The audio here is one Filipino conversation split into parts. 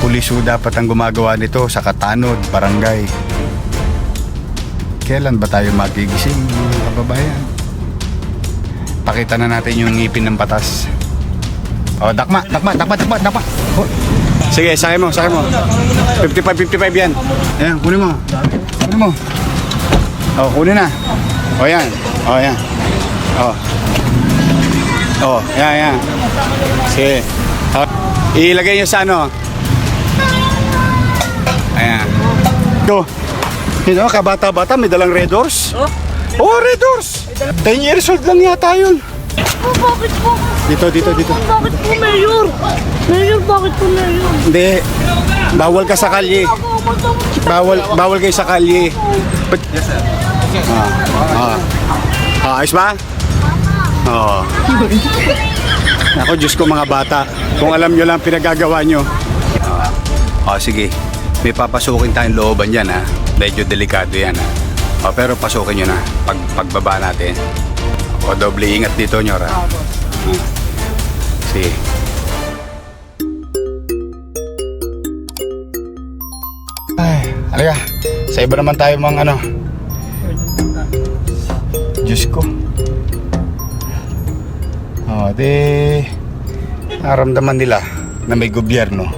Pulis dapat ang gumagawa nito sa Katanod, barangay. Kailan ba tayo magigising, mga kababayan? Pakita na natin yung ngipin ng batas. Oh, dakma. Oh. Sige, sakay mo. 55 yan. Ayan, kunin mo. Oh, kunin na. Oh, yan. Oh, yan. Sige. Oh, ilagay nyo sa ano. Ayan. Go. Yun, kabata-bata, may dalang Red Horse. Oh, Red Horse. 10 years old lang yata yun. Oh, bakit po? Dito. Bakit po, Mayor? Mayor, bakit po, Mayor? Hindi. Bawal ka sa kalye. Bawal kayo sa kalye. Yes, sir. Ayos ba? Oo. Ako, Diyos ko mga bata. Kung alam nyo lang pinagagawa nyo. Sige. May papasukin tayong looban dyan, ha. Medyo delikado yan, ha. Pero pasukin nyo na pagbaba natin. Doble ingat dito, Nyor, ha. Sige. Ay, halika. Sa iba naman tayo mga ano. Diyos ko. Naramdaman nila na may gobyerno.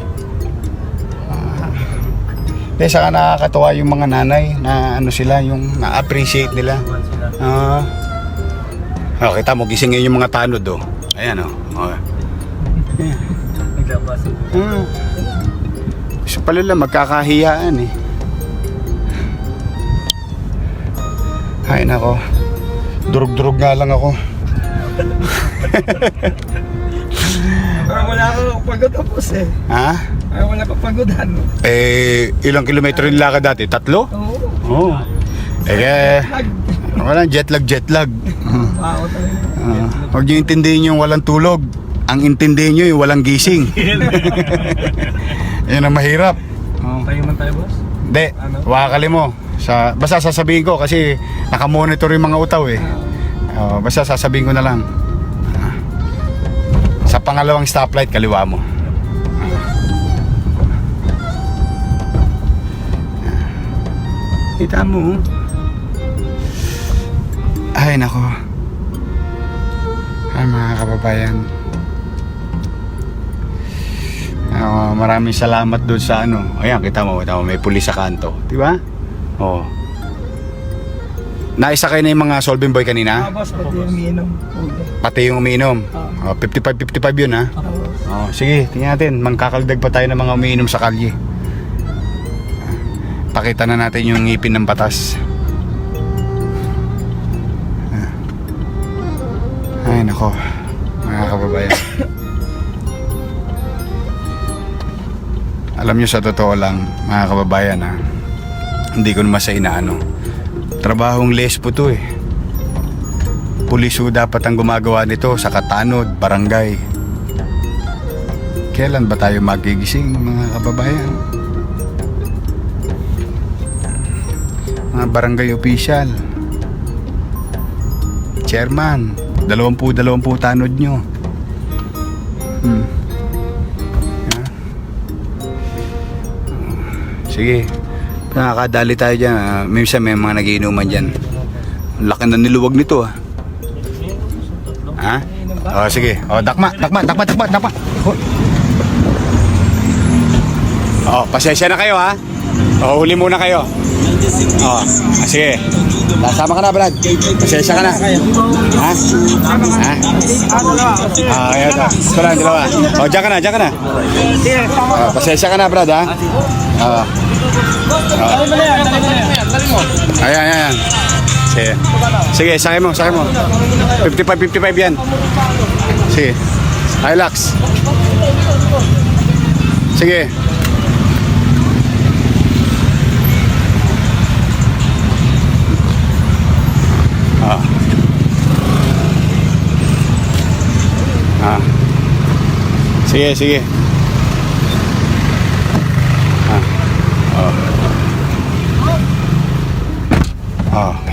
Saka nakakatuwa yung mga nanay na ano sila, yung na-appreciate nila. Kita mo, gising yung mga tanod, oh. Ayan, oh. Gusto pala lang magkakahiyaan, eh. Ay, nako. Durug-durug nga lang ako. Parang wala akong pagod tapos, eh. Ha? Parang wala akong pagodan. Ilang kilometro yung lakad dati? 3? Oo. Walang jet lag. Wow, talaga. Huwag nyo intindihin yung walang tulog. Ang intindihin nyo yung walang gising. Yan ang mahirap. Tayo man tayo, boss? Hindi, wakali mo. Basta sasabihin ko kasi nakamonitor yung mga utaw, eh. Basta sasabihin ko na lang. Sa pangalawang stoplight, kaliwa mo. Kita mo. Ay, nako. Ay, mga kababayan. Maraming salamat doon sa ano. Ayan, kita mo, may pulis sa kanto. Diba? Oo. Naisakay na yung mga solving boy kanina? Boss, pati yung umiinom. Pati yung umiinom? 55 yun, ha? Sige, tingnan natin. Mangkakaldag pa tayo ng mga umiinom sa kalye. Pakita na natin yung ngipin ng batas. Ay, nako. Mga kababayan. Alam nyo, sa totoo lang, mga kababayan, ha, hindi ko naman sa inaano. Trabahong lesbo to, eh. Pulis dapat ang gumagawa nito sa Katanod, barangay. Kailan ba tayo magigising, mga kababayan? Mga barangay official, chairman, 20 tanod nyo. Sige, nakakadali tayo dyan. Minsan may mga nagiinuman dyan. Ang laki na niluwag nito, ha? Sige. Dakma. Pasensya na kayo, ha? Huli muna kayo. Sige. Sama ka na, Brad. Pasensya ka na. Ha? Ayan. Ito lang, dalawa. Diyan ka na. Pasensya ka na, Brad, ha? Ayan. Sige, sakay mo. 55 yan. Sige. Relax. Sige. Sige.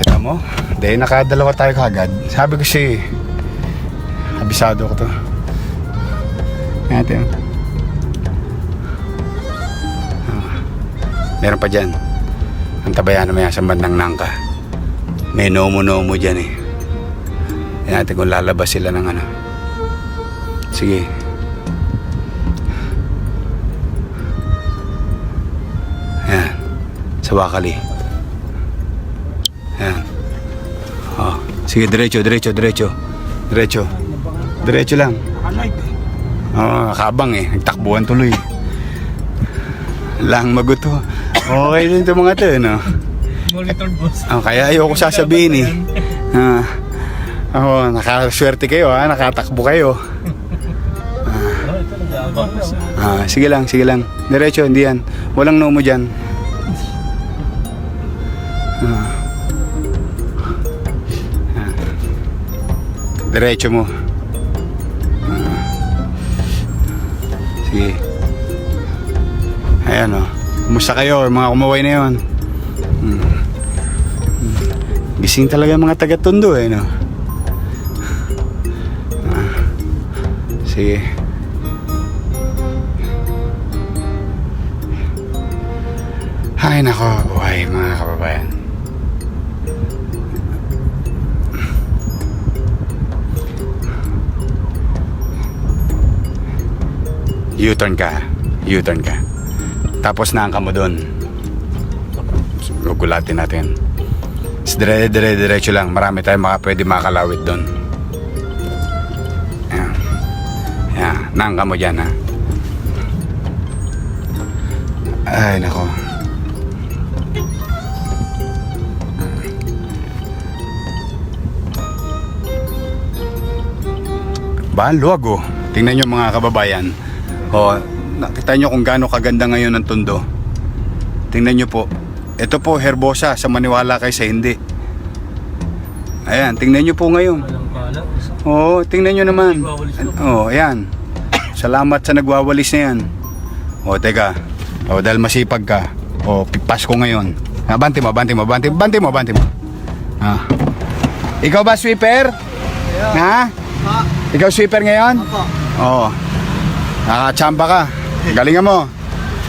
Kita mo? Dahil nakadalawa tayo kagad. Sabi ko abisado ko to. Natin. Meron pa dyan. Ang tabayan naman yan sa bandang Nangka. May nomo-nomo dyan eh. Yan natin kung lalabas sila ng ano. Sige. Yan. Sa Wakali. Yan. Oh. Sige, diretso. Diretso lang. Oh, nakabang eh. Nagtakbuhan tuloy. Lang maguto. Okay din ito mga to, no? Monitor boss. Oh, kaya ayoko sasabihin eh. Nakaswerte kayo ha, nakatakbo kayo. Sige lang. Diretso, hindi yan. Walang nomo dyan. Diretso mo. Sige. Ayan o. Kumusta kayo, mga kumaway na yun? Gising talaga mga taga-Tondo eh, no? Sige. Ay, nako, buhay mga kababayan. U-turn ka. Tapos naangka mo doon. Gugulatin natin. Diretso lang. Marami tayong pwede makalawit doon. Ayan. Naangka mo dyan ha. Ay, nako. Luwag oh. Tingnan nyo mga kababayan. Oh, nakita nyo kung gaano kaganda ngayon ang Tondo. Tingnan nyo po. Ito po herbosa, sa maniwala kayo sa hindi. Ayan, tingnan nyo po ngayon. Oo, tingnan nyo naman. Oo, ayan. Salamat sa nagwawalis na yan. O, teka. O, dahil masipag ka. O, Pasko ngayon. Banti mo. Ikaw ba sweeper? Ha? Ikaw sweeper ngayon? Oo. Nakachamba ka. Galingan mo.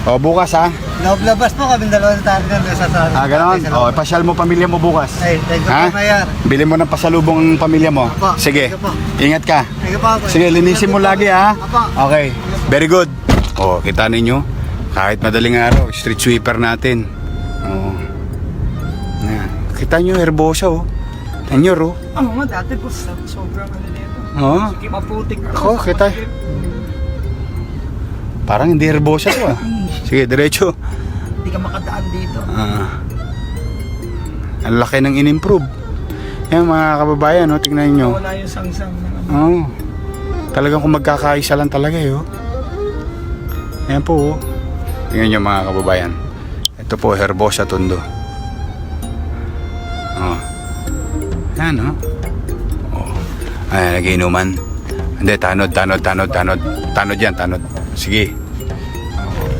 O, bukas ha. Labas po kami dalawa sa target sa sarili. Ganon? O, ipasyal mo pamilya mo bukas. Ay, thank you Ha? po, Mayor. Bili mo ng pasalubong ang pamilya mo. Apo, Sige. thank you po. Ingat ka. Thank you po. Sige, linisin mo lagi ha. Apo. Okay. Very good. O, kita ninyo. Kahit madaling araw, street sweeper natin. O. Yan. Kita nyo, herbosa oh. Tanyor oh. Ano nga dati po, sobrang ano nito. Oo. Sige, maputik. Ako, kita. Parang hindi herbosa to ah. Sige, diretso. Hindi ka makadaan dito. Ang laki ng in-improve. Yan mga kababayan, no? Tingnan nyo. Wala yung sangsang ng ano. Oo. Talagang kung magkakaisa lang talaga eh. Oh. Ayan po. Oh. Tingnan nyo mga kababayan. Ito po, herbosa Tondo. Oh. Ayan oh. Oh. Ayan, nag-inuman. Hindi, tanod. Tanod yan, tanod. Sige.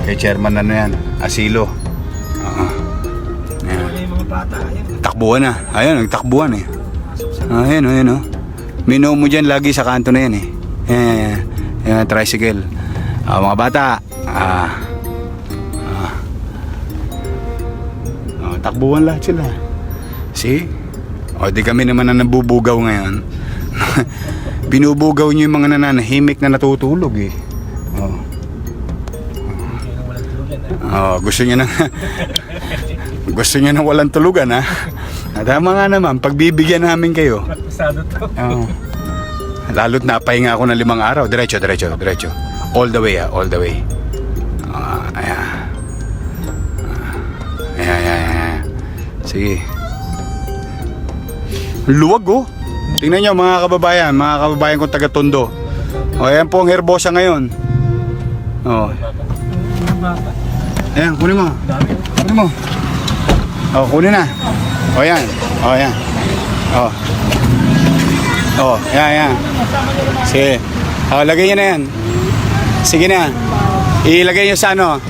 Kay chairman ano yan, asilo. Ayan. Wala yung mga bata. Ayun. Takbuhan na. Ayun, nagtakbuhan eh. Ayun oh. Mino mo dyan lagi sa kanto na yan eh. Ayan, tricycle. Mga bata. Takbuhan lahat sila. See? O, di kami naman na nabubugaw ngayon. Binubugaw nyo yung mga nananahimik na natutulog eh. Gusto niyo na gusto niyo na walang tulugan ha. Tama nga naman, pagbibigyan namin kayo. Pasado to. Lalo't napahinga ako ng 5 araw. Diretso. All the way ha, all the way. Ayan. Sige. Luwag oh. Tingnan nyo mga kababayan kong taga-Tondo. O, ayan po ang herbosa ngayon. O. Ayan, kunin mo. O, kunin na. O, ayan. O, ayan. Sige. O, lagay nyo na yan. Sige na. Ilagay nyo sa ano.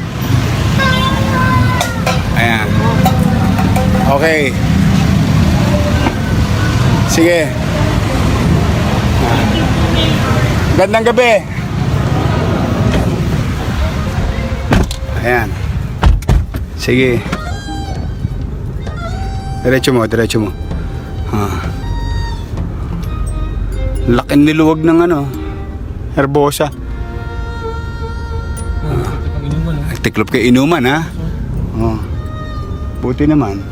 Ayan. Okay. Sige. Gandang gabi. Ayan. Sige. Diretso mo, diretso mo. Laking niluwag ng ano, herbosa. Tiklop kay inuman, ha? Oh. Buti naman.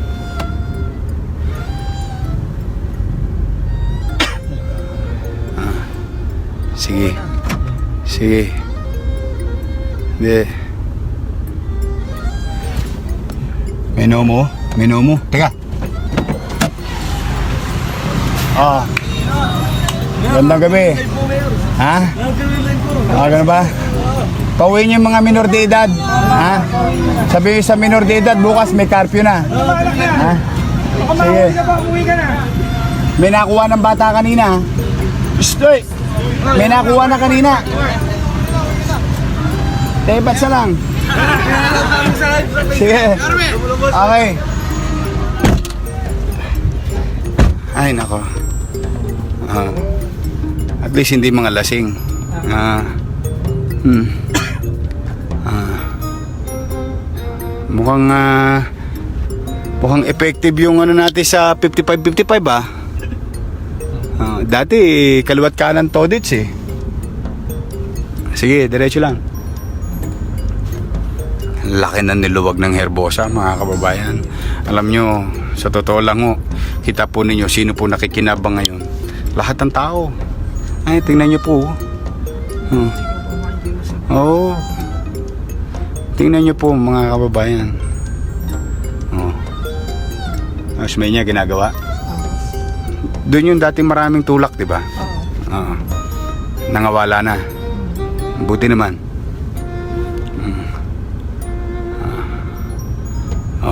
Sige. Sige. Hindi. Minomo? Minomo? Teka. Gandang gabi. Ha? Ganun ba? Pauwi niyo yung mga minor de edad. Ha? Sabihin sa minor de edad, bukas may curfew na. Ha? Sige. May nakuha ng bata kanina. Stoy! May nakuha na kanina. Tebat sa lang. Sige. Okay. Ay, nako. At least hindi mga lasing. Mukhang effective yung ano natin sa 55-55 ah. Dati kaliwat kanan todits eh. Sige, diretso lang. Laki na niluwag ng herbosa, mga kababayan. Alam nyo, sa totoo lang ho, kita po ninyo sino po nakikinabang ngayon. Lahat ng tao. Ay, tingnan nyo po. Oo. Tingnan nyo po, mga kababayan. Tapos may niya ginagawa. Doon yung dating maraming tulak, di ba? Oo. Nangawala na. Buti naman.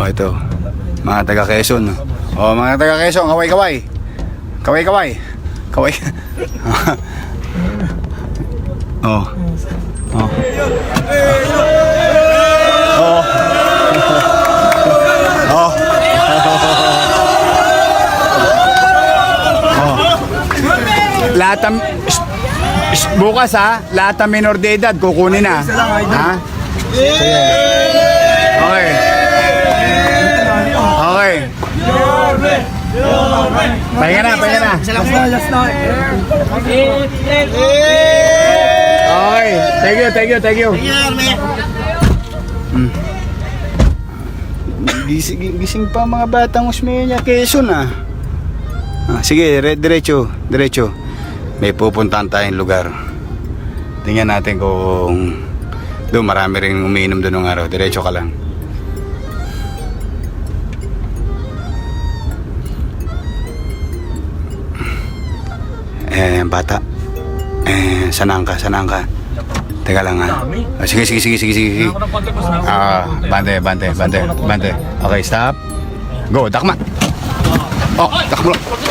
Ito. Mga taga Quezon. Mga taga Quezon, kaway-kaway. Kaway-kaway. Kaway. Lahat ng bukas ha, lahat ng minor de edad kukunin na. Ha? Sige. Okay. Okay. Pahinga na, pahinga na. Okay. Thank you. Gising pa mga batang Osmeña, Quezon ah. Sige, diretso. May pupuntahan tayong lugar. Tingnan natin kung doon marami rin umiinom doon ng araw. Diretso ka lang. Bata. Sanang ka. Teka lang ha. Sige. Bante. Okay, stop. Go, dakma.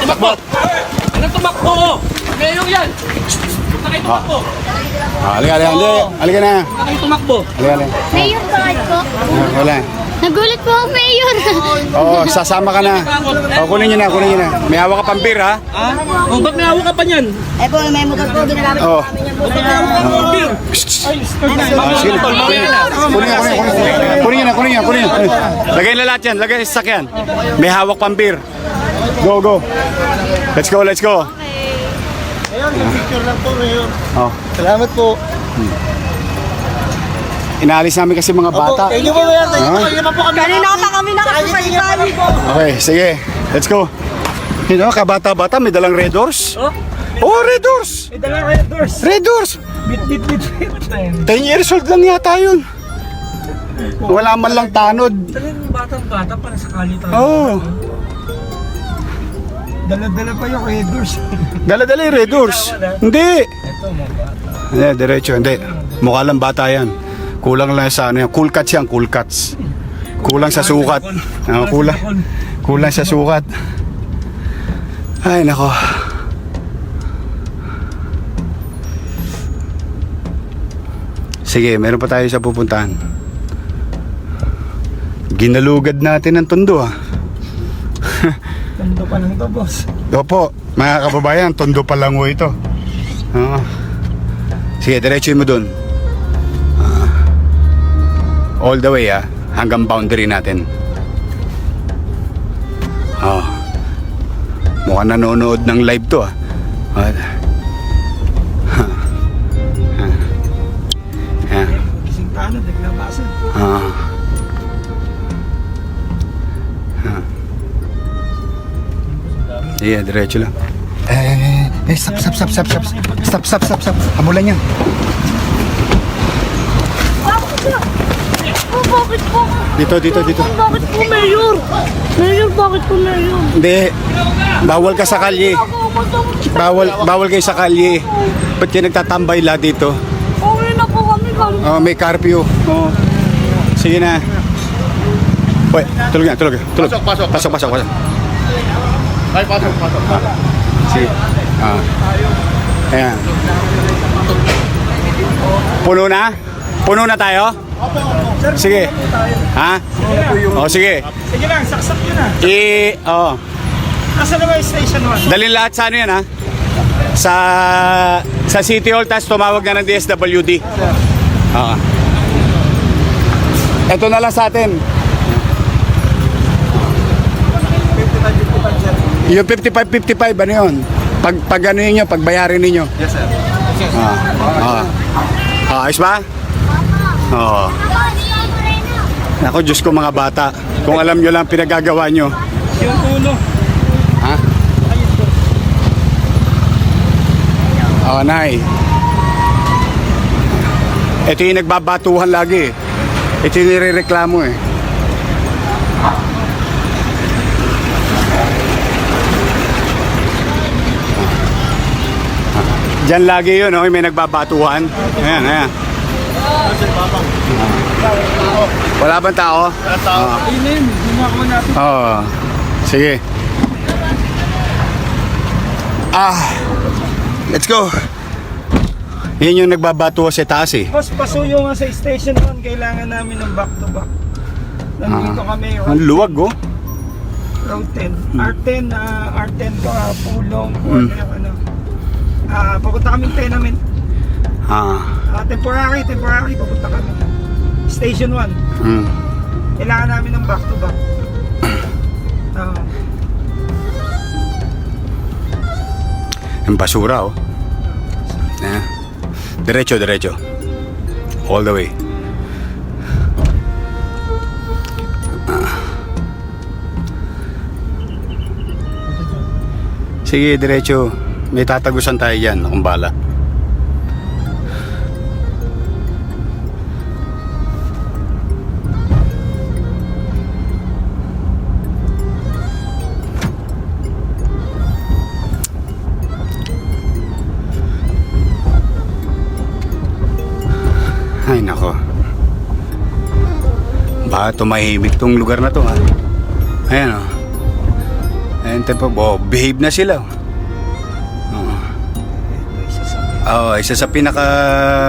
Takbo. Anong tumakbo? Ngayon yan! Nakay tumakbo! Halika na. Nakay tumakbo! Halika. Mayor, bakit po? Wala. Nagulat po ang mayor. Sasama ka na. Kunin niyo na. May hawak ka pang beer ha? Ba't may hawak ka pa niyan? Po, may motor po, ginagamit Oo. Sige. Kunin niyo. Lagay na lahat yan. Lagay sa sakyan. May hawak pang beer. Go. Let's go. Picture lang po, Mayor. Salamat po. Inaalis namin kasi mga bata. Thank you po, Mayor. Kanina pa po kami. Kanina pa kami nakasipay. Okay, sige. Let's go. Kabata-bata, may dalang Red Doors. Red Doors! May dalang Red Doors! Red Doors! Bit. 10 years old lang yata yun. Wala man lang tanod. Talagang batang-bata pa na sa kalita. Dala-dala pa yung Red Doors. Dala-dala yung Red Doors. Hindi. Ito mo ba? Diretso. Hindi. Mukha lang bata yan. Kulang lang sa ano yan. Cool cuts yan. Cool cuts. Kulang sa sukat. Kulang sa sukat. Ay, nako. Sige, meron pa tayo sa pupuntahan. Ginalugad natin ang tondo ah. Tondo pa lang ito, boss. Opo, mga kababayan, tondo pa lang ho ito. Sige, diretso mo dun. All the way ah. hanggang boundary natin. Oh. Mukhang nanonood ng live to ah. Yan. Gising tanong, naglabasan. Sige, diretso lang. Stop. Hamulan yan. Bakit po? Dito. Bakit po, Mayor? Mayor, bakit po, Mayor? Hindi. Bawal ka sa kalye. Bawal kayo sa kalye. Ba't kayo nagtatambay la dito? Okay na po kami. Oh, may curfew. Oh. Sige na. Uy, tulog. Pasok. Ay, pasok. Sige. Ayan. Puno na tayo? Sige. Ha? O, sige. Sige lang, saksak yun ah. Nasaan naman yung station 1? Dalhin lahat sa ano yan, ha? Sa City Hall, tapos tumawag na ng DSWD. Oo. Ito na lang sa atin. Yung 55, ano yun? Pag ano yun, pagbayarin ninyo. Yes, sir. Ayos ba? Oo. Ako, Diyos ko mga bata. Kung alam nyo lang pinagagawa nyo. Yung uno. Ha? Oo, Nay. Ito yung nagbabatuhan lagi. Ito yung nirereklamo eh. Diyan lagi yun, oh, may nagbabatuhan. Ayan. Wala bang tao? Ayun na yun, gumagawa natin. Oo. Sige. Let's go. Yan yung nagbabatuhan sa taas eh. Mas pasuyo nga sa station 1, kailangan namin ng back to back. Nandito kami, Ang luwag oh. road 10. R10 pa, Pulong, ano. Papunta kaming tenement. Temporary, papunta kami. Station 1. Kailangan namin ng back to back. Ang basura oh. Diretso. All the way. Sige, diretso. May tatagusan tayo dyan, akong bala. Ay, nako. Baka tumahimik tong lugar na to, ha? Ayan, oh. Ayan, behave na sila, oh. Isa sa pinaka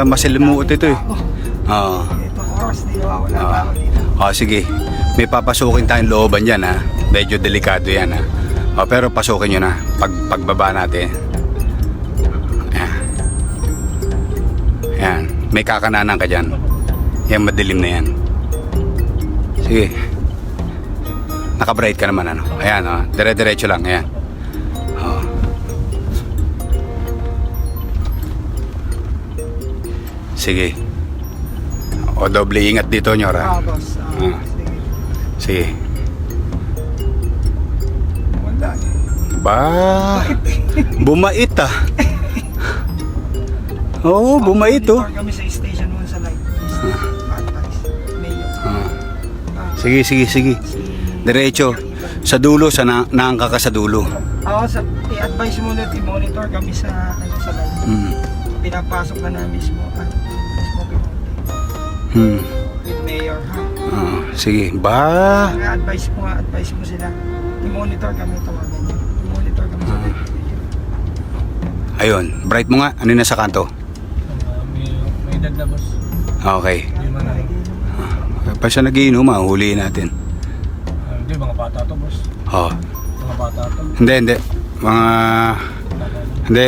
masalimuot ito, eh. Oo. Ito oras, di ba? Wala pa ako dito. Sige. May papasukin tayong looban dyan, ha? Medyo delikado yan, ha? Pero pasukin nyo na pagbaba natin. Ayan. May kakananan ka dyan. Yan, madilim na yan. Sige. Naka-bright ka naman, ano? Ayan, oh. Dire-diretso lang, ayan. Oh. Sige. O, doble ingat dito, Nyora. Boss. Sige. Wala. Bumait, ah. Oo, bumait, oh. Kami sa station 1 sa light. Mayor. Sige. Diretso. Sa dulo, naangka ka sa dulo. I-advise mo ulit, i-monitor kami sa light. Pinapasok na mismo. With Mayor, ha? Sige. Advise mo sila. I-monitor kami, tawagan niyo. I-monitor kami sa light. Ayun, bright mo nga. Ano yung nasa kanto? May edad na, boss. Okay. Hindi man na. Pa siya nagiinom, huliin natin. Hindi, mga bata to, boss. Mga bata to. Hindi. Hindi.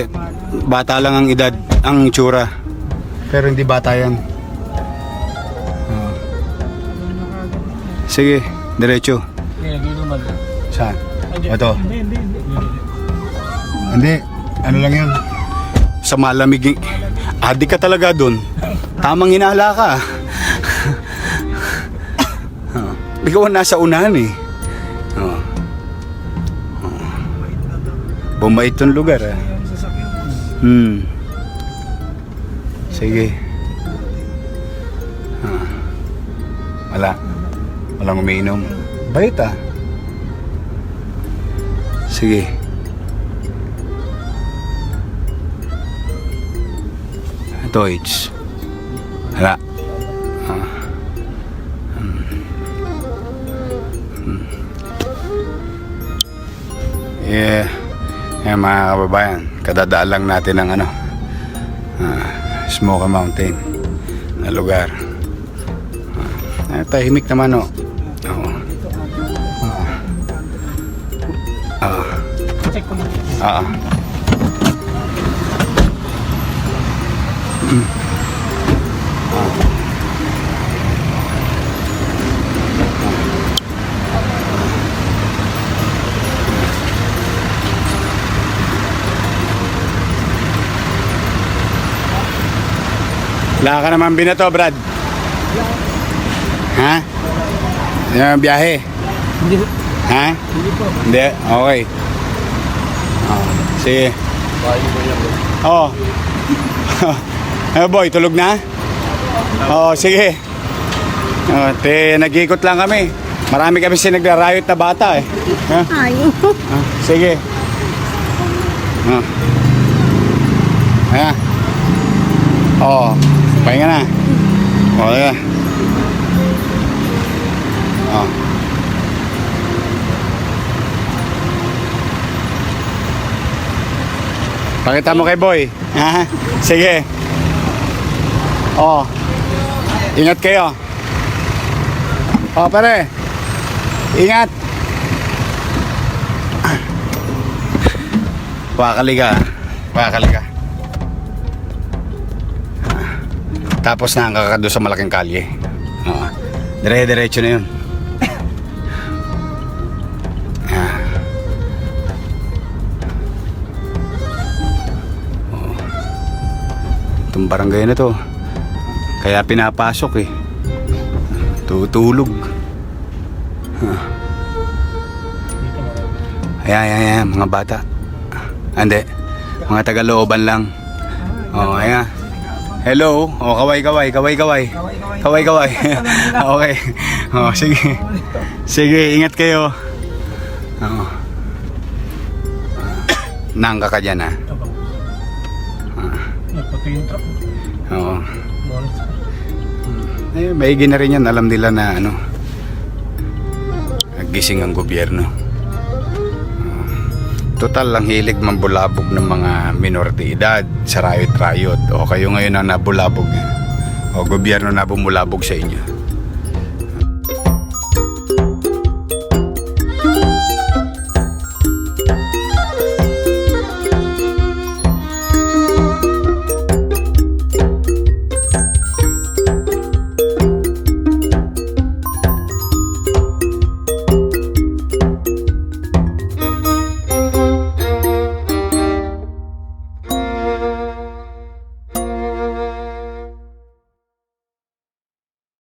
Bata lang ang edad, ang itsura. Pero hindi bata yan. Sige, diretso. Hindi, naginuman. Saan? Hindi. Ito. Hindi. Hindi. Ano lang yun? Sa malamig. Adik ka talaga dun. Tamang hinala ka. Ikaw ang nasa unahan eh. Oh. Bumait tong lugar ah. Yung sasakyan. Sige. Wala. Walang umiinom. Bait ah. Sige. Ito, it's. Wala. Yeah. Eh mga kababayan, kadadaan lang natin ng ano, Smoky Mountain na lugar. Tahimik naman oh. Oo. Check ko muna. Ah. Wala ka naman binato, Brad. Ha? Hindi naman biyahe. Hindi. Ha? Hindi po. Hindi? Okay. Sige. Oo. Boy, tulog na? Oo, sige. Nag-ikot lang kami. Marami kami sinagrarayot na bata eh. Ha? Ayaw. Sige. Ayan. Oo. Pahinga na. Okay. Oh. Pakita mo kay Boy. Ha? Sige. Oh. Ingat kayo. Oh, pare. Ingat. Wakaliga. Wakaliga. Tapos na ang kakado sa malaking kalye. Oo. Dire-diretso na yun. Itong barangay na to, kaya pinapasok eh. Tutulog. Ayan, mga bata. Hindi, mga taga-looban lang. Oh, ayan. Hello. Oh, kaway. Kaway. Okay. Oh, sige. Sige, ingat kayo. Oh. Nangka ka dyan, ha? Pati yung truck. Oo. Eh, maigi na rin yan. Alam nila na ano, nagising ang gobyerno. Total lang hilig mambulabog ng mga minor de edad sa rayot-rayot. O kayo ngayon ang nabulabog. O gobyerno na bumulabog sa inyo.